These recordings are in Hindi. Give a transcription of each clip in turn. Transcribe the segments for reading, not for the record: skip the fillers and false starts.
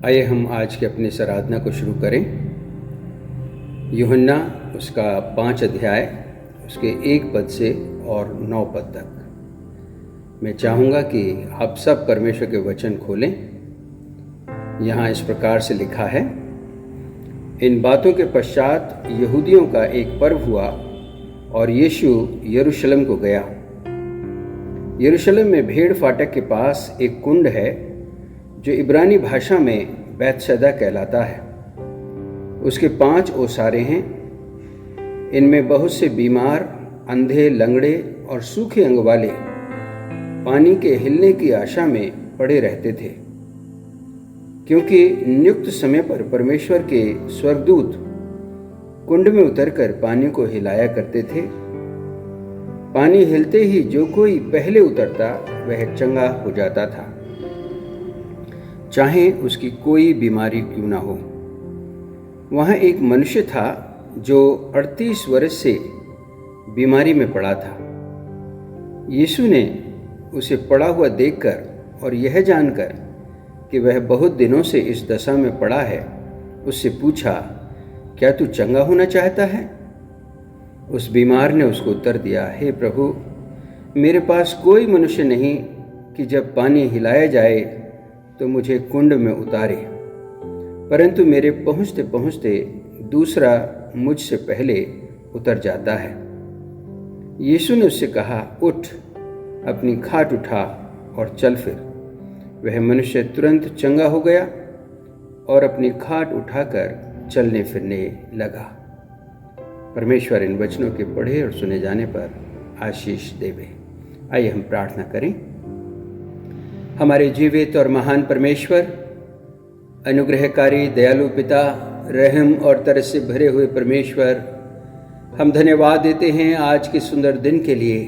आइए हम आज के अपने आराधना को शुरू करें। यूहन्ना उसका 5 अध्याय उसके 1 पद से और 9 पद तक मैं चाहूँगा कि आप सब परमेश्वर के वचन खोलें। यहाँ इस प्रकार से लिखा है, इन बातों के पश्चात यहूदियों का एक पर्व हुआ और यीशु यरूशलेम को गया। यरूशलेम में भेड़ फाटक के पास एक कुंड है जो इब्रानी भाषा में बैतसैदा कहलाता है। उसके 5 ओसारे हैं। इनमें बहुत से बीमार, अंधे, लंगड़े और सूखे अंग वाले पानी के हिलने की आशा में पड़े रहते थे, क्योंकि नियुक्त समय पर परमेश्वर के स्वर्गदूत कुंड में उतरकर पानी को हिलाया करते थे। पानी हिलते ही जो कोई पहले उतरता वह चंगा हो जाता था, चाहे उसकी कोई बीमारी क्यों ना हो। वहाँ एक मनुष्य था जो 38 वर्ष से बीमारी में पड़ा था। यीशु ने उसे पड़ा हुआ देखकर और यह जानकर कि वह बहुत दिनों से इस दशा में पड़ा है, उससे पूछा, क्या तू चंगा होना चाहता है? उस बीमार ने उसको उत्तर दिया, हे प्रभु, मेरे पास कोई मनुष्य नहीं कि जब पानी हिलाया जाए तो मुझे कुंड में उतारे, परंतु मेरे पहुँचते पहुँचते दूसरा मुझसे पहले उतर जाता है। यीशु ने उससे कहा, उठ, अपनी खाट उठा और चल फिर। वह मनुष्य तुरंत चंगा हो गया और अपनी खाट उठाकर चलने फिरने लगा। परमेश्वर इन वचनों के पढ़े और सुने जाने पर आशीष देवे। आइए हम प्रार्थना करें। हमारे जीवित और महान परमेश्वर, अनुग्रहकारी दयालु पिता, रहम और तरस से भरे हुए परमेश्वर, हम धन्यवाद देते हैं आज के सुंदर दिन के लिए।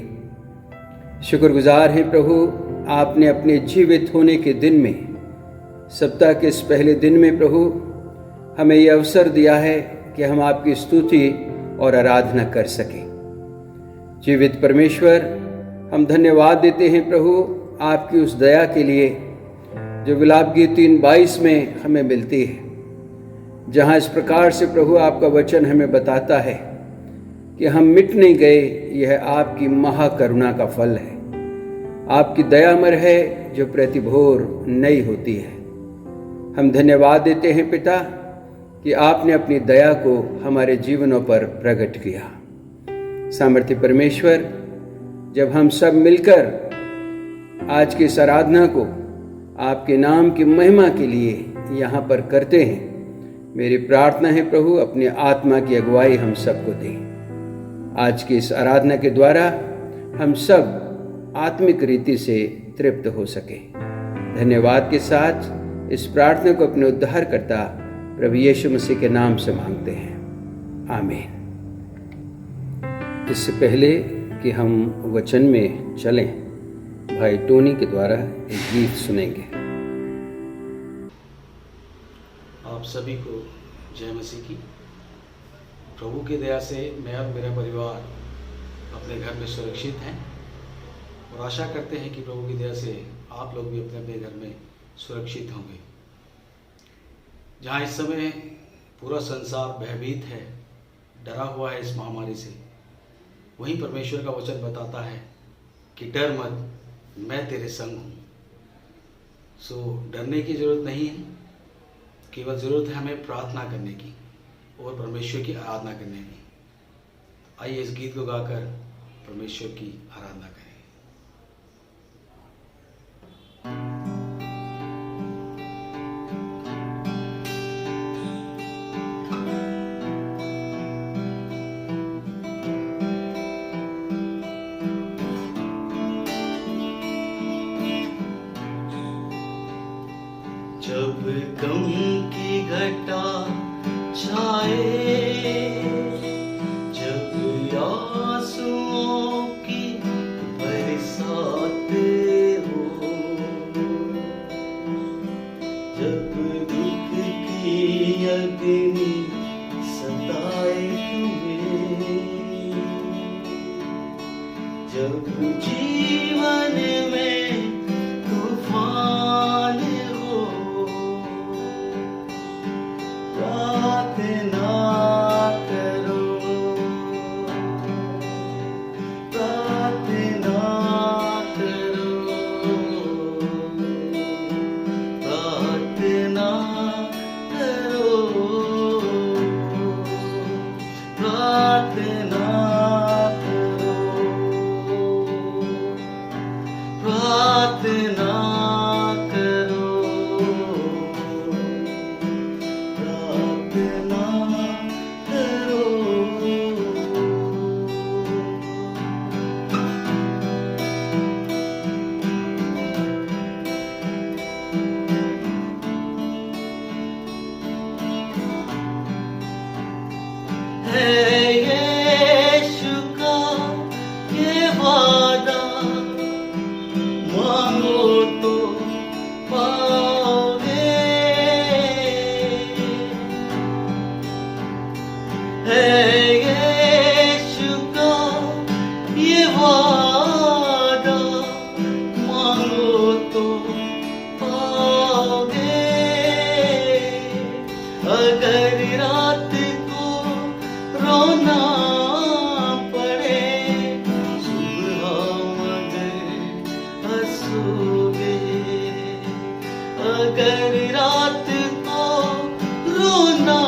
शुक्रगुजार हैं प्रभु, आपने अपने जीवित होने के दिन में, सप्ताह के इस पहले दिन में प्रभु हमें यह अवसर दिया है कि हम आपकी स्तुति और आराधना कर सकें। जीवित परमेश्वर, हम धन्यवाद देते हैं प्रभु आपकी उस दया के लिए जो विलाप गीत 3:22 में हमें मिलती है, जहाँ इस प्रकार से प्रभु आपका वचन हमें बताता है कि हम मिट नहीं गए, यह आपकी महाकरुणा का फल है। आपकी दया अमर है जो प्रतिभोर नई होती है। हम धन्यवाद देते हैं पिता कि आपने अपनी दया को हमारे जीवनों पर प्रकट किया। सामर्थ्य परमेश्वर, जब हम सब मिलकर आज की इस आराधना को आपके नाम की महिमा के लिए यहाँ पर करते हैं, मेरी प्रार्थना है प्रभु अपनी आत्मा की अगुवाई हम सबको दें। आज की इस आराधना के द्वारा हम सब आत्मिक रीति से तृप्त हो सके। धन्यवाद के साथ इस प्रार्थना को अपने उद्धारकर्ता प्रभु यीशु मसीह के नाम से मांगते हैं, आमीन। इससे पहले कि हम वचन में चलें, भाई टोनी के द्वारा एक गीत सुनेंगे। आप सभी को जय मसीह की। प्रभु की दया से मैं और मेरा परिवार अपने घर में सुरक्षित हैं और आशा करते हैं कि प्रभु की दया से आप लोग भी अपने अपने घर में सुरक्षित होंगे। जहाँ इस समय पूरा संसार भयभीत है, डरा हुआ है इस महामारी से, वहीं परमेश्वर का वचन बताता है कि डर मत, मैं तेरे संग हूँ। सो डरने की ज़रूरत नहीं है, केवल ज़रूरत है हमें प्रार्थना करने की और परमेश्वर की आराधना करने की। आइए इस गीत को गाकर परमेश्वर की आराधना करें। जब गम की घटा छाए, जब आंसुओं की बरसात हो, जब दुख की अग्नि सताए तुम्हें, जब जीवन में तूफान हो, प्रार्थना करो, प्रार्थना करो। है यीशु का ये वादा, मांगो तो पाओगे। है यीशु का ये वादा, मांगो तो पाओगे। अगर रात को रोना पड़े, सुबह मगर हंसोगे। अगर रात को रोना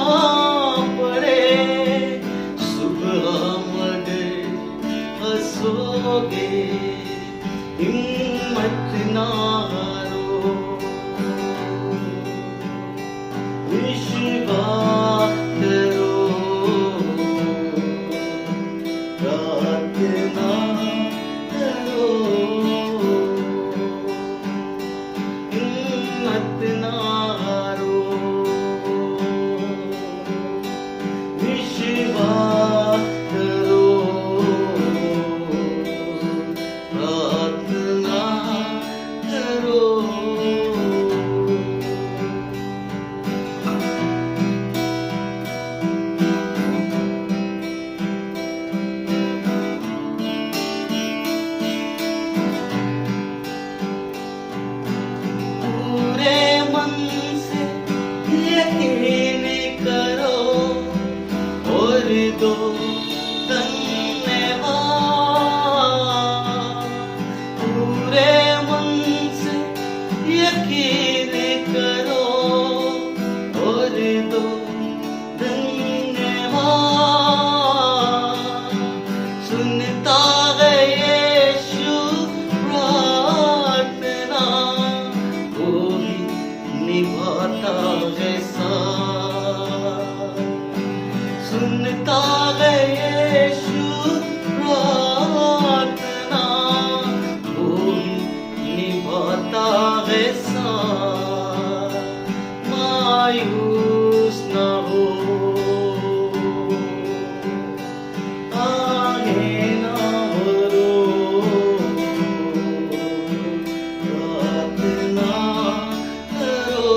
पड़े, सुबह मगर हंसोगे। हिम्मत ना हारो, विश्वास करो, प्रार्थना करो। हिम्मत ना हारो, विश्वास करो, प्रार्थना करो। पूरे मन से यकीन करो और दो धन्यवाद। पूरे मन से यकीन करो और दो धन्यवाद। सुनता है यीशु प्रार्थना, वो ही निभाता है साथ। सुनता है यीशु प्रार्थना, वो ही निभाता है साथ। मायूस न हो, आगे ना बढ़ो, प्रार्थना करो।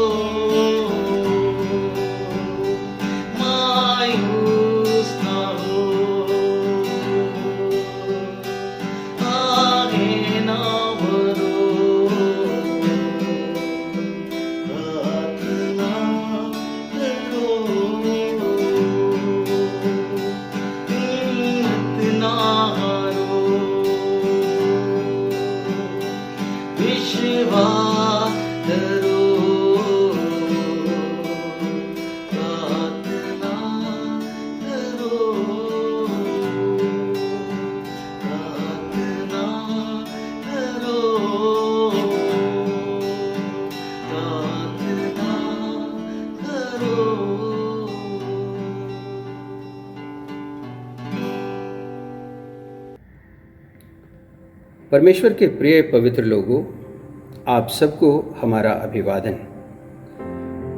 मायूस न हो, आगे ना बढ़ो, प्रार्थना करो। हिम्मत ना हारो, विश्वास करो, प्रार्थना करो, प्रार्थना करो, प्रार्थना करो। परमेश्वर के प्रिय पवित्र लोगों, आप सबको हमारा अभिवादन।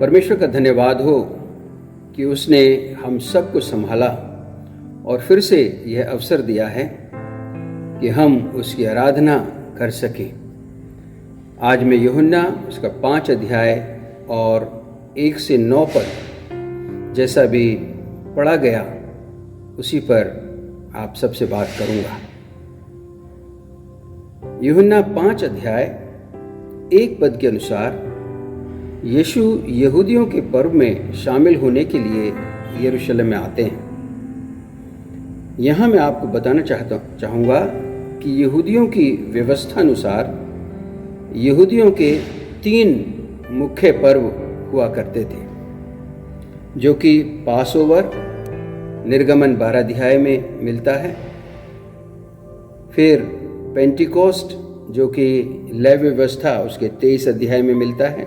परमेश्वर का धन्यवाद हो कि उसने हम सबको संभाला और फिर से यह अवसर दिया है कि हम उसकी आराधना कर सकें। आज मैं यूहन्ना उसका 5 अध्याय और 1 से 9 पद जैसा भी पढ़ा गया उसी पर आप सबसे बात करूंगा। यूहन्ना 5 अध्याय 1 पद के अनुसार यीशु यहूदियों के पर्व में शामिल होने के लिए यरूशलेम में आते हैं। यहाँ मैं आपको बताना चाहूँगा कि यहूदियों की व्यवस्था अनुसार यहूदियों के 3 मुख्य पर्व हुआ करते थे, जो कि पास ओवर, निर्गमन 12 अध्याय में मिलता है। फिर पेंटिकोस्ट जो कि लय व्यवस्था उसके 23 अध्याय में मिलता है,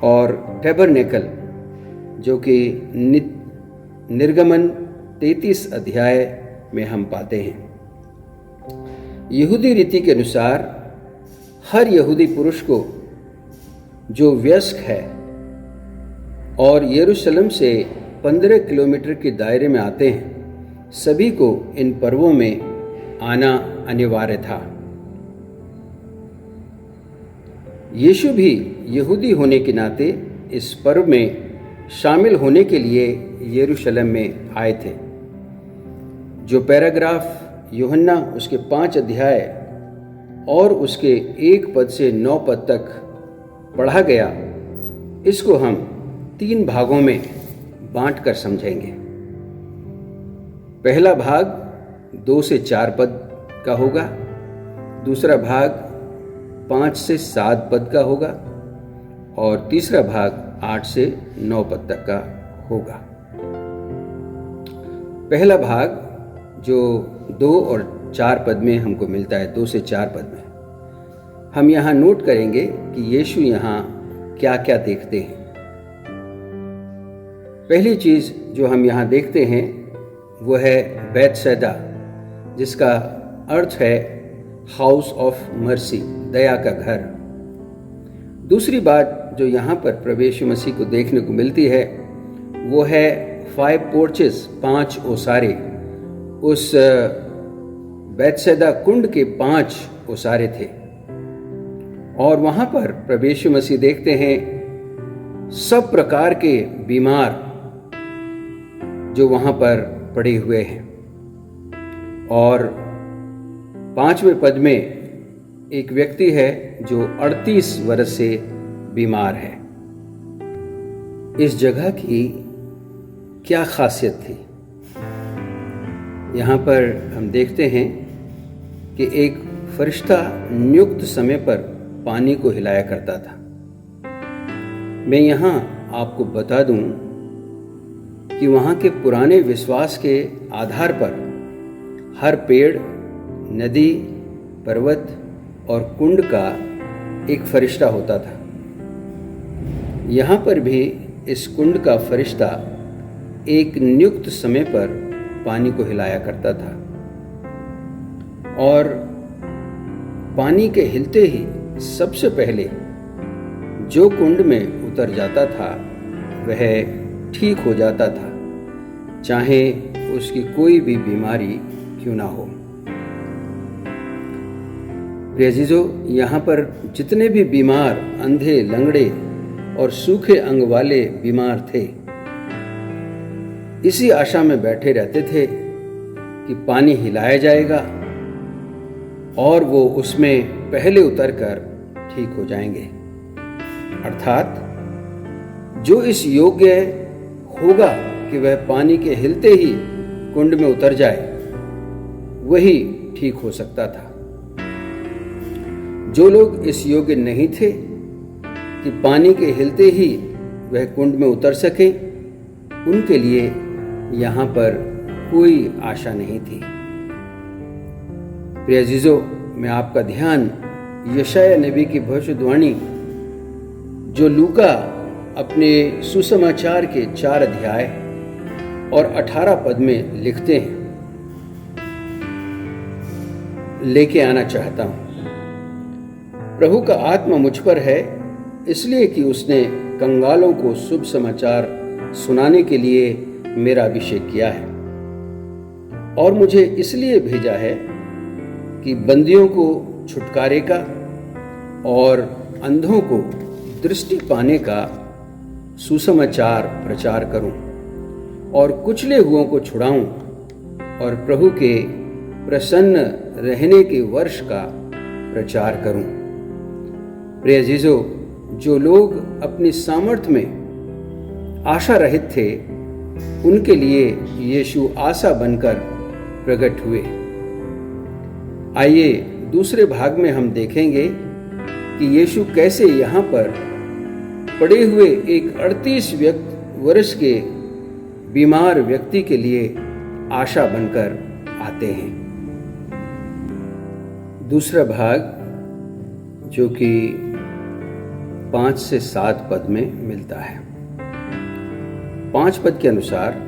और टैबरनेकल जो कि निर्गमन 33 अध्याय में हम पाते हैं। यहूदी रीति के अनुसार हर यहूदी पुरुष को जो वयस्क है और यरूशलेम से 15 किलोमीटर के दायरे में आते हैं, सभी को इन पर्वों में आना अनिवार्य था। यीशु भी यहूदी होने के नाते इस पर्व में शामिल होने के लिए यरूशलेम में आए थे। जो पैराग्राफ यूहन्ना उसके 5 अध्याय और उसके 1 पद से 9 पद तक पढ़ा गया, इसको हम 3 भागों में बांटकर समझेंगे। पहला भाग 2 से 4 पद का होगा, दूसरा भाग 5 से 7 पद का होगा, और तीसरा भाग 8 से 9 पद तक का होगा। पहला भाग जो 2 और 4 पद में हमको मिलता है, 2 से 4 पद में, हम यहाँ नोट करेंगे कि यीशु यहाँ क्या क्या देखते हैं। पहली चीज जो हम यहाँ देखते हैं वो है बैतसैदा, जिसका अर्थ है हाउस ऑफ मर्सी, दया का घर। दूसरी बात जो यहाँ पर प्रभु यीशु मसीह को देखने को मिलती है वो है 5 पोर्चेस, 5 ओसारे। उस बैतसैदा कुंड के 5 ओसारे थे, और वहाँ पर प्रभु यीशु मसीह देखते हैं सब प्रकार के बीमार जो वहाँ पर पड़े हुए हैं। और 5वें पद में एक व्यक्ति है जो 38 वर्ष से बीमार है। इस जगह की क्या खासियत थी? यहाँ पर हम देखते हैं कि एक फरिश्ता नियुक्त समय पर पानी को हिलाया करता था। मैं यहाँ आपको बता दूं कि वहाँ के पुराने विश्वास के आधार पर हर पेड़, नदी, पर्वत और कुंड का एक फरिश्ता होता था। यहाँ पर भी इस कुंड का फरिश्ता एक नियुक्त समय पर पानी को हिलाया करता था, और पानी के हिलते ही सबसे पहले जो कुंड में उतर जाता था वह ठीक हो जाता था, चाहे उसकी कोई भी बीमारी क्यों ना हो। प्रिय अजीजों, यहाँ पर जितने भी बीमार, अंधे, लंगड़े और सूखे अंग वाले बीमार थे, इसी आशा में बैठे रहते थे कि पानी हिलाया जाएगा और वो उसमें पहले उतरकर ठीक हो जाएंगे। अर्थात जो इस योग्य होगा कि वह पानी के हिलते ही कुंड में उतर जाए, वही ठीक हो सकता था। जो लोग इस योग्य नहीं थे कि पानी के हिलते ही वह कुंड में उतर सके, उनके लिए यहाँ पर कोई आशा नहीं थी। प्रिय अजीजों, मैं आपका ध्यान यशायाह नबी की भविष्यवाणी जो लूका अपने सुसमाचार के 4 अध्याय और 18 पद में लिखते हैं, लेके आना चाहता हूं। प्रभु का आत्मा मुझ पर है, इसलिए कि उसने कंगालों को शुभ समाचार सुनाने के लिए मेरा अभिषेक किया है, और मुझे इसलिए भेजा है कि बंदियों को छुटकारे का और अंधों को दृष्टि पाने का सुसमाचार प्रचार करूं, और कुचले हुओं को छुड़ाऊं, और प्रभु के प्रसन्न रहने के वर्ष का प्रचार करूं। प्रिय अजीजों, जो लोग अपनी सामर्थ्य में आशा रहित थे, उनके लिए यीशु आशा बनकर प्रकट हुए। आइए दूसरे भाग में हम देखेंगे कि यीशु कैसे यहाँ पर पड़े हुए एक 38 वर्ष के बीमार व्यक्ति के लिए आशा बनकर आते हैं। दूसरा भाग जो कि 5 से 7 पद में मिलता है। 5 पद के अनुसार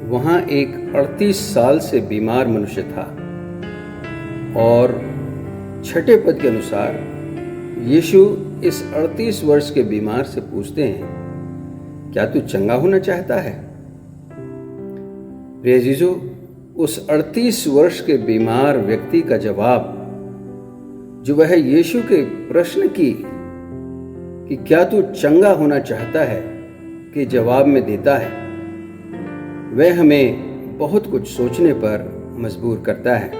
वहाँ एक 38 साल से बीमार मनुष्य था, और 6 पद के अनुसार यीशु इस 38 वर्ष के बीमार से पूछते हैं, क्या तू चंगा होना चाहता है? प्रिय जीजो, उस 38 वर्ष के बीमार व्यक्ति का जवाब जो वह यीशु के प्रश्न की कि क्या तू चंगा होना चाहता है के जवाब में देता है, वह हमें बहुत कुछ सोचने पर मजबूर करता है।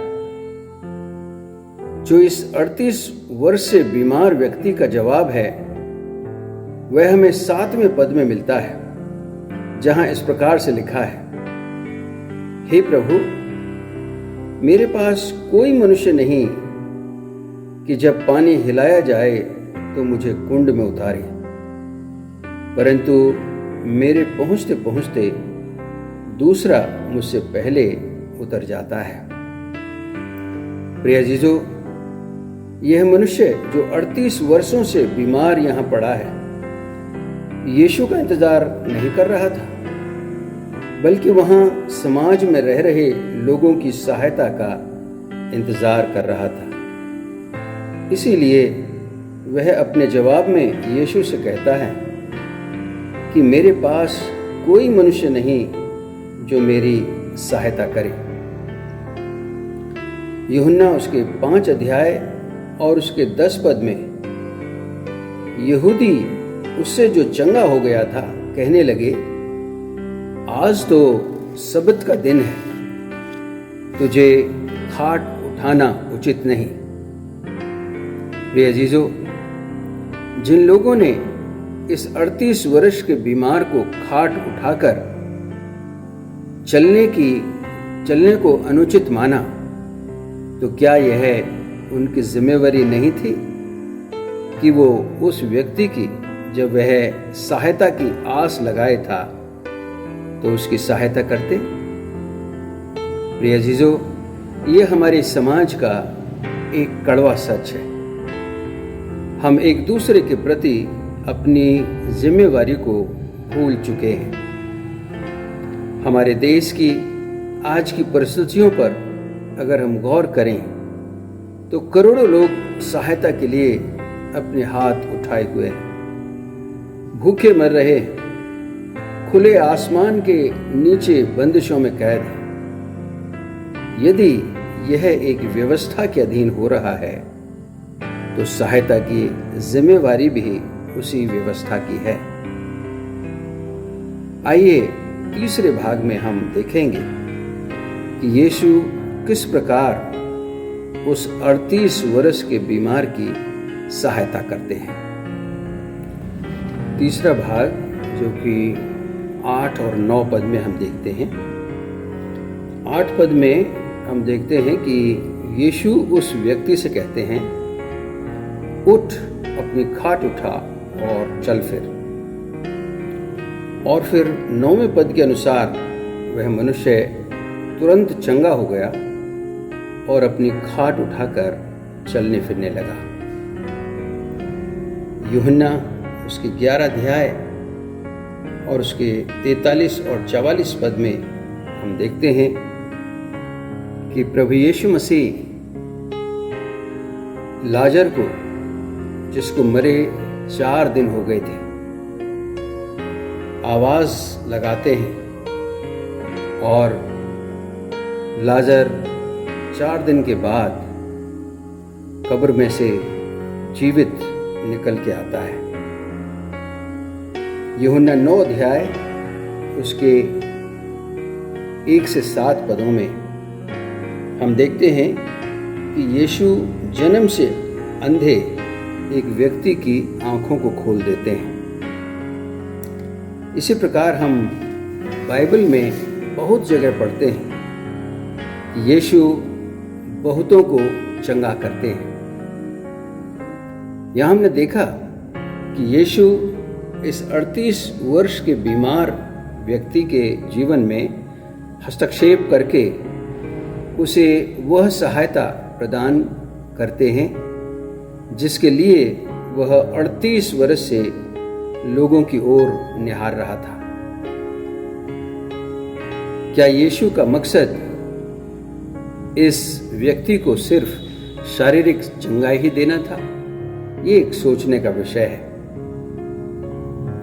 जो इस 38 वर्ष से बीमार व्यक्ति का जवाब है वह हमें 7वें पद में मिलता है, जहां इस प्रकार से लिखा है, हे प्रभु, मेरे पास कोई मनुष्य नहीं कि जब पानी हिलाया जाए तो मुझे कुंड में उतारे, परंतु मेरे पहुंचते पहुंचते दूसरा मुझसे पहले उतर जाता है। प्रिय जीजो, यह मनुष्य जो 38 वर्षों से बीमार यहां पड़ा है, यीशु का इंतजार नहीं कर रहा था, बल्कि वहां समाज में रह रहे लोगों की सहायता का इंतजार कर रहा था। इसीलिए वह अपने जवाब में यीशु से कहता है कि मेरे पास कोई मनुष्य नहीं जो मेरी सहायता करे। यूहन्ना उसके 5 अध्याय और उसके 10 पद में यहूदी उससे जो चंगा हो गया था कहने लगे, आज तो सब्त का दिन है, तुझे खाट उठाना उचित नहीं। प्रिय जीजो, जिन लोगों ने इस 38 वर्ष के बीमार को खाट उठाकर चलने को अनुचित माना, तो क्या यह उनकी जिम्मेवारी नहीं थी कि वो उस व्यक्ति की, जब वह सहायता की आस लगाए था, तो उसकी सहायता करते? प्रिय जीजो, ये हमारे समाज का एक कड़वा सच है। हम एक दूसरे के प्रति अपनी जिम्मेवारी को भूल चुके हैं। हमारे देश की आज की परिस्थितियों पर अगर हम गौर करें तो करोड़ों लोग सहायता के लिए अपने हाथ उठाए हुए हैं, भूखे मर रहे हैं, खुले आसमान के नीचे बंदिशों में कैद हैं। यदि यह एक व्यवस्था के अधीन हो रहा है तो सहायता की जिम्मेवारी भी उसी व्यवस्था की है। आइए तीसरे भाग में हम देखेंगे कि यीशु किस प्रकार उस 38 वर्ष के बीमार की सहायता करते हैं। तीसरा भाग जो कि 8 और 9 पद में हम देखते हैं। 8 पद में हम देखते हैं कि यीशु उस व्यक्ति से कहते हैं, उठ, अपनी खाट उठा और चल फिर। और फिर 9वें पद के अनुसार वह मनुष्य तुरंत चंगा हो गया और अपनी खाट उठाकर चलने फिरने लगा। यूहन्ना उसके 11 अध्याय और उसके 43 और 44 पद में हम देखते हैं कि प्रभु यीशु मसीह लाजर को, जिसको मरे 4 दिन हो गए थे, आवाज लगाते हैं और लाजर 4 दिन के बाद कब्र में से जीवित निकल के आता है। यूहन्ना 9 अध्याय उसके 1 से 7 पदों में हम देखते हैं कि यीशु जन्म से अंधे एक व्यक्ति की आंखों को खोल देते हैं। इसी प्रकार हम बाइबल में बहुत जगह पढ़ते हैं कि यीशु बहुतों को चंगा करते हैं। यहाँ हमने देखा कि यीशु इस 38 वर्ष के बीमार व्यक्ति के जीवन में हस्तक्षेप करके उसे वह सहायता प्रदान करते हैं जिसके लिए वह 38 वर्ष से लोगों की ओर निहार रहा था। क्या यीशु का मकसद इस व्यक्ति को सिर्फ शारीरिक चंगाई ही देना था? ये एक सोचने का विषय है।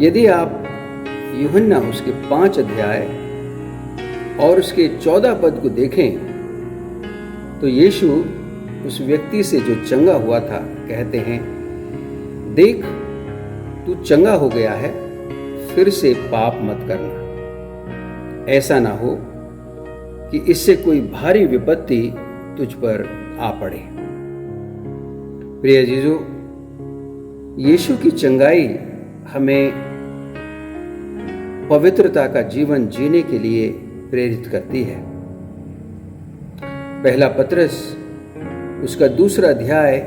यदि आप यूहन्ना उसके 5 अध्याय और उसके 14 पद को देखें तो यीशु उस व्यक्ति से जो चंगा हुआ था कहते हैं, देख तू चंगा हो गया है, फिर से पाप मत करना, ऐसा ना हो कि इससे कोई भारी विपत्ति तुझ पर आ पड़े। प्रिय जीजो, यीशु की चंगाई हमें पवित्रता का जीवन जीने के लिए प्रेरित करती है। पहला पत्रस उसका 2 अध्याय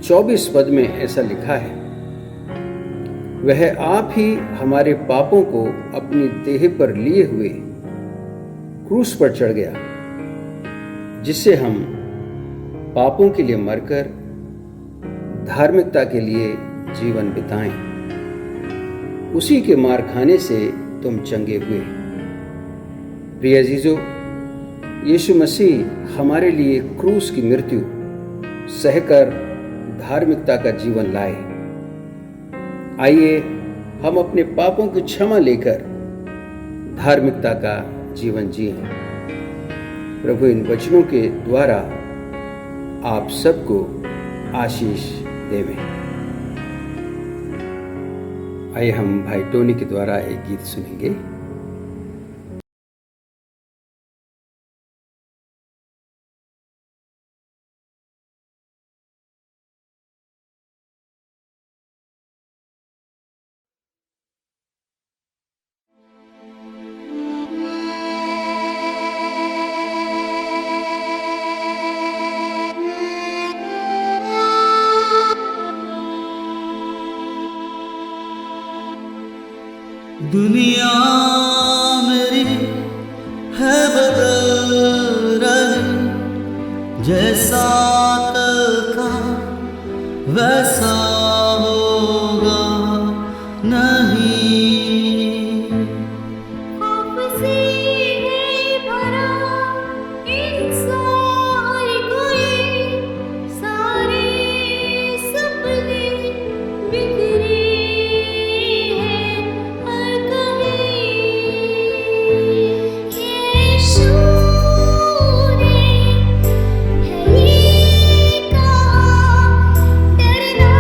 24 पद में ऐसा लिखा है, वह आप ही हमारे पापों को अपनी देह पर लिए हुए क्रूस पर चढ़ गया, जिससे हम पापों के लिए मरकर धार्मिकता के लिए जीवन बिताएं। उसी के मार खाने से तुम चंगे हुए। प्रिय अजीजों, यीशु मसीह हमारे लिए क्रूस की मृत्यु सहकर धार्मिकता का जीवन लाए। आइए हम अपने पापों की क्षमा लेकर धार्मिकता का जीवन जिएं। प्रभु इन वचनों के द्वारा आप सबको आशीष देवे। आइए हम भाई टोनी के द्वारा एक गीत सुनेंगे। दुनिया मेरी है बदल रही, जैसा कल था वैसा होगा नहीं। खौफ से है भरा इंसान कोई, सारे सपने बिखरे हैं हर कहीं। यीशु ने है ये कहा, डरना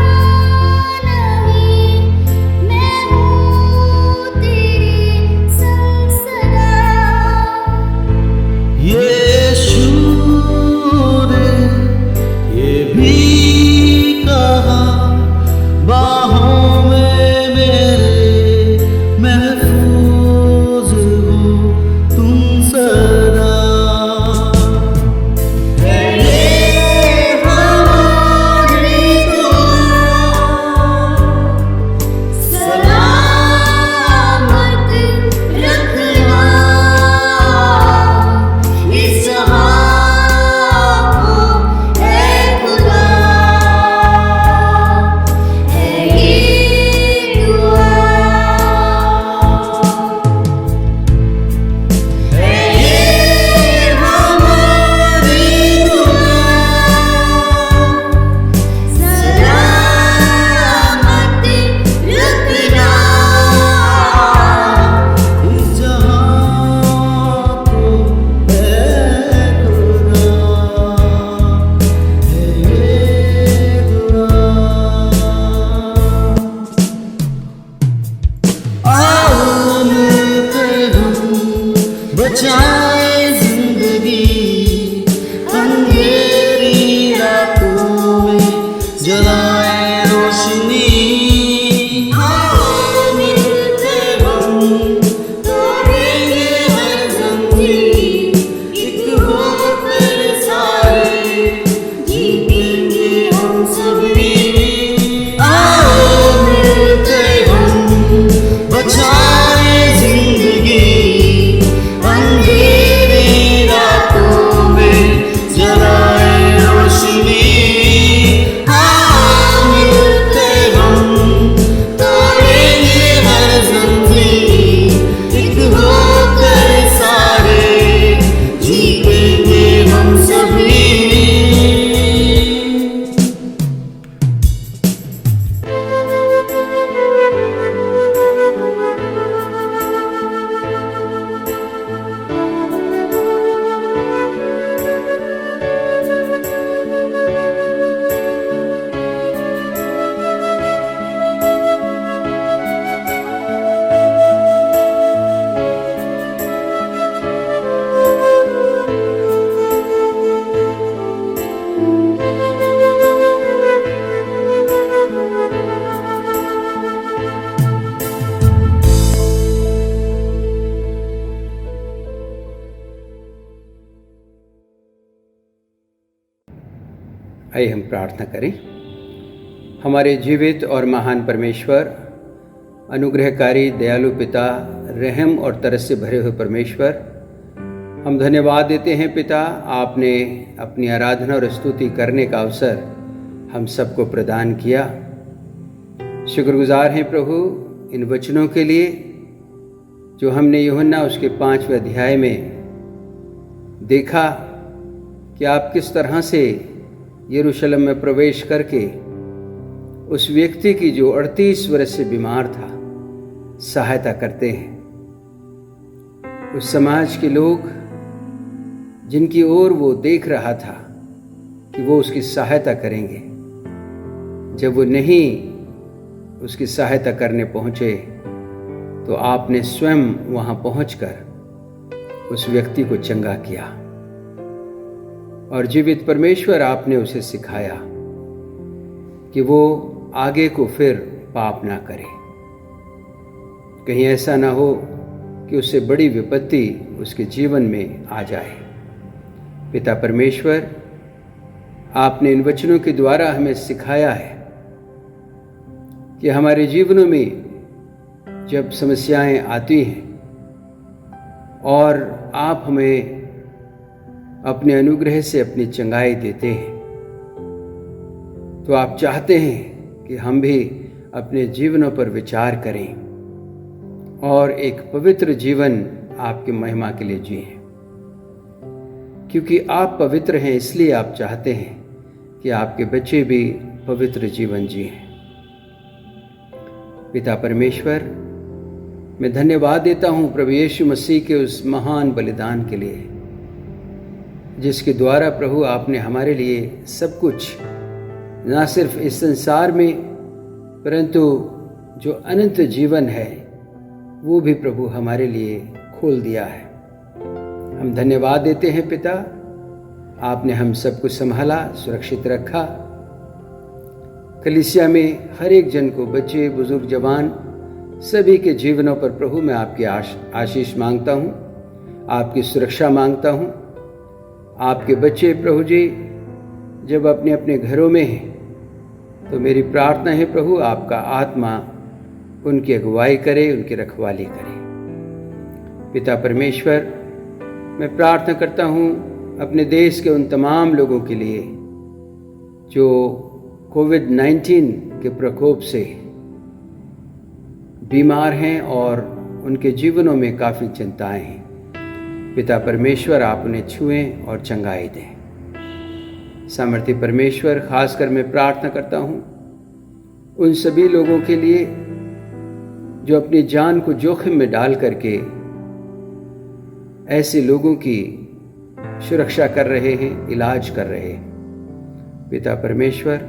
आइए हम प्रार्थना करें। हमारे जीवित और महान परमेश्वर, अनुग्रहकारी दयालु पिता, रहम और तरस से भरे हुए परमेश्वर, हम धन्यवाद देते हैं पिता, आपने अपनी आराधना और स्तुति करने का अवसर हम सबको प्रदान किया। शुक्रगुजार हैं प्रभु इन वचनों के लिए जो हमने यूहन्ना उसके 5वें अध्याय में देखा कि आप किस तरह से यरूशलेम में प्रवेश करके उस व्यक्ति की जो 38 वर्ष से बीमार था सहायता करते हैं। उस समाज के लोग जिनकी ओर वो देख रहा था कि वो उसकी सहायता करेंगे, जब वो नहीं उसकी सहायता करने पहुंचे तो आपने स्वयं वहां पहुंचकर उस व्यक्ति को चंगा किया। और जीवित परमेश्वर, आपने उसे सिखाया कि वो आगे को फिर पाप ना करे, कहीं ऐसा ना हो कि उससे बड़ी विपत्ति उसके जीवन में आ जाए। पिता परमेश्वर, आपने इन वचनों के द्वारा हमें सिखाया है कि हमारे जीवनों में जब समस्याएं आती हैं और आप हमें अपने अनुग्रह से अपनी चंगाई देते हैं, तो आप चाहते हैं कि हम भी अपने जीवनों पर विचार करें और एक पवित्र जीवन आपकी महिमा के लिए जिएं। क्योंकि आप पवित्र हैं, इसलिए आप चाहते हैं कि आपके बच्चे भी पवित्र जीवन जिएं। पिता परमेश्वर, मैं धन्यवाद देता हूँ प्रभु यीशु मसीह के उस महान बलिदान के लिए जिसके द्वारा प्रभु आपने हमारे लिए सब कुछ, ना सिर्फ इस संसार में परंतु जो अनंत जीवन है वो भी प्रभु हमारे लिए खोल दिया है। हम धन्यवाद देते हैं पिता, आपने हम सबको संभाला, सुरक्षित रखा। कलीसिया में हर एक जन को, बच्चे, बुजुर्ग, जवान, सभी के जीवनों पर प्रभु मैं आपकी आशीष मांगता हूँ, आपकी सुरक्षा मांगता हूँ। आपके बच्चे प्रभु जी जब अपने अपने घरों में हैं तो मेरी प्रार्थना है प्रभु आपका आत्मा उनकी अगुवाई करे, उनकी रखवाली करे। पिता परमेश्वर, मैं प्रार्थना करता हूँ अपने देश के उन तमाम लोगों के लिए जो कोविड-19 के प्रकोप से बीमार हैं और उनके जीवनों में काफ़ी चिंताएं हैं। पिता परमेश्वर, आप उन्हें छुएं और चंगाई दें। सामर्थ्य परमेश्वर, खासकर मैं प्रार्थना करता हूँ उन सभी लोगों के लिए जो अपनी जान को जोखिम में डाल करके ऐसे लोगों की सुरक्षा कर रहे हैं, इलाज कर रहे हैं। पिता परमेश्वर,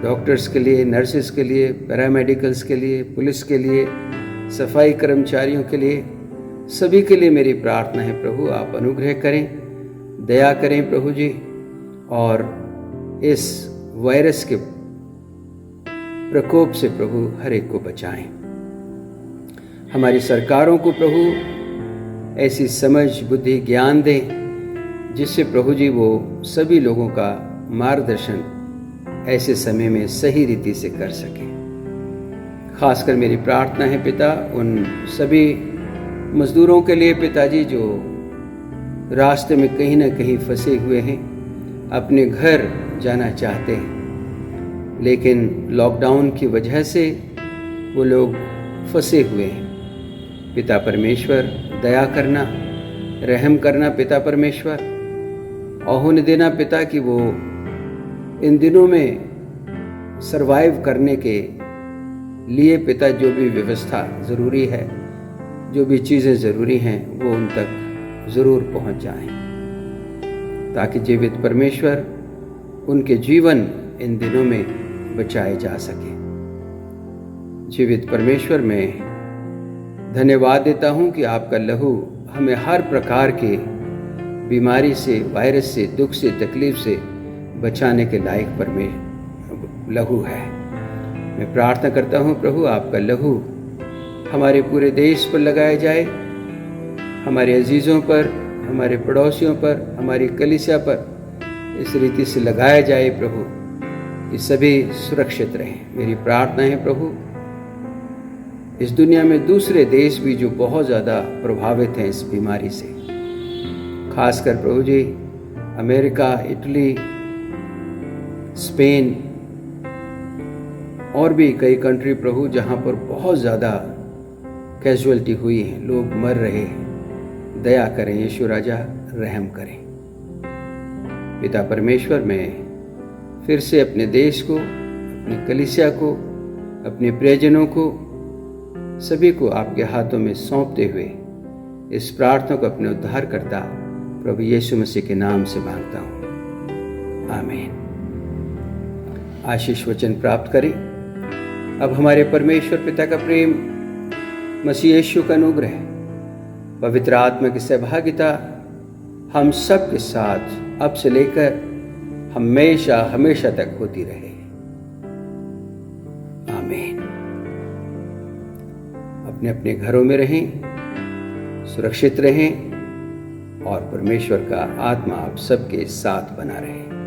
डॉक्टर्स के लिए, नर्सेस के लिए, पैरामेडिकल्स के लिए, पुलिस के लिए, सफाई कर्मचारियों के लिए, सभी के लिए मेरी प्रार्थना है प्रभु आप अनुग्रह करें, दया करें प्रभु जी, और इस वायरस के प्रकोप से प्रभु हर एक को बचाएं। हमारी सरकारों को प्रभु ऐसी समझ, बुद्धि, ज्ञान दें जिससे प्रभु जी वो सभी लोगों का मार्गदर्शन ऐसे समय में सही रीति से कर सकें। खासकर मेरी प्रार्थना है पिता उन सभी मजदूरों के लिए पिताजी जो रास्ते में कहीं ना कहीं फंसे हुए हैं, अपने घर जाना चाहते हैं लेकिन लॉकडाउन की वजह से वो लोग फंसे हुए हैं। पिता परमेश्वर, दया करना, रहम करना पिता परमेश्वर, और होने देना पिता कि वो इन दिनों में सरवाइव करने के लिए पिता जो भी व्यवस्था ज़रूरी है, जो भी चीज़ें ज़रूरी हैं वो उन तक ज़रूर पहुंच जाएं, ताकि जीवित परमेश्वर उनके जीवन इन दिनों में बचाए जा सके। जीवित परमेश्वर, मैं धन्यवाद देता हूं कि आपका लहू हमें हर प्रकार के बीमारी से, वायरस से, दुख से, तकलीफ से बचाने के लायक लहू है। मैं प्रार्थना करता हूं प्रभु आपका लहू हमारे पूरे देश पर लगाया जाए, हमारे अजीज़ों पर, हमारे पड़ोसियों पर, हमारी कलीसिया पर, इस रीति से लगाया जाए प्रभु कि सभी सुरक्षित रहें। मेरी प्रार्थना है प्रभु, इस दुनिया में दूसरे देश भी जो बहुत ज़्यादा प्रभावित हैं इस बीमारी से, खासकर प्रभु जी अमेरिका, इटली, स्पेन और भी कई कंट्री प्रभु जहाँ पर बहुत ज़्यादा कैजुअलिटी हुई है, लोग मर रहे हैं, दया करें यीशु राजा, रहम करें। पिता परमेश्वर, मैं फिर से अपने देश को, अपनी कलीसिया को, अपने प्रियजनों को, सभी को आपके हाथों में सौंपते हुए इस प्रार्थना को अपने उद्धारकर्ता प्रभु यीशु मसीह के नाम से मांगता हूँ, आमीन। आशीष वचन प्राप्त करें। अब हमारे परमेश्वर पिता का प्रेम, मसीह यीशु का अनुग्रह, पवित्र आत्मा की सहभागिता हम सब के साथ अब से लेकर हमेशा हमेशा तक होती रहे, आमीन। अपने अपने घरों में रहें, सुरक्षित रहें और परमेश्वर का आत्मा आप सबके साथ बना रहे।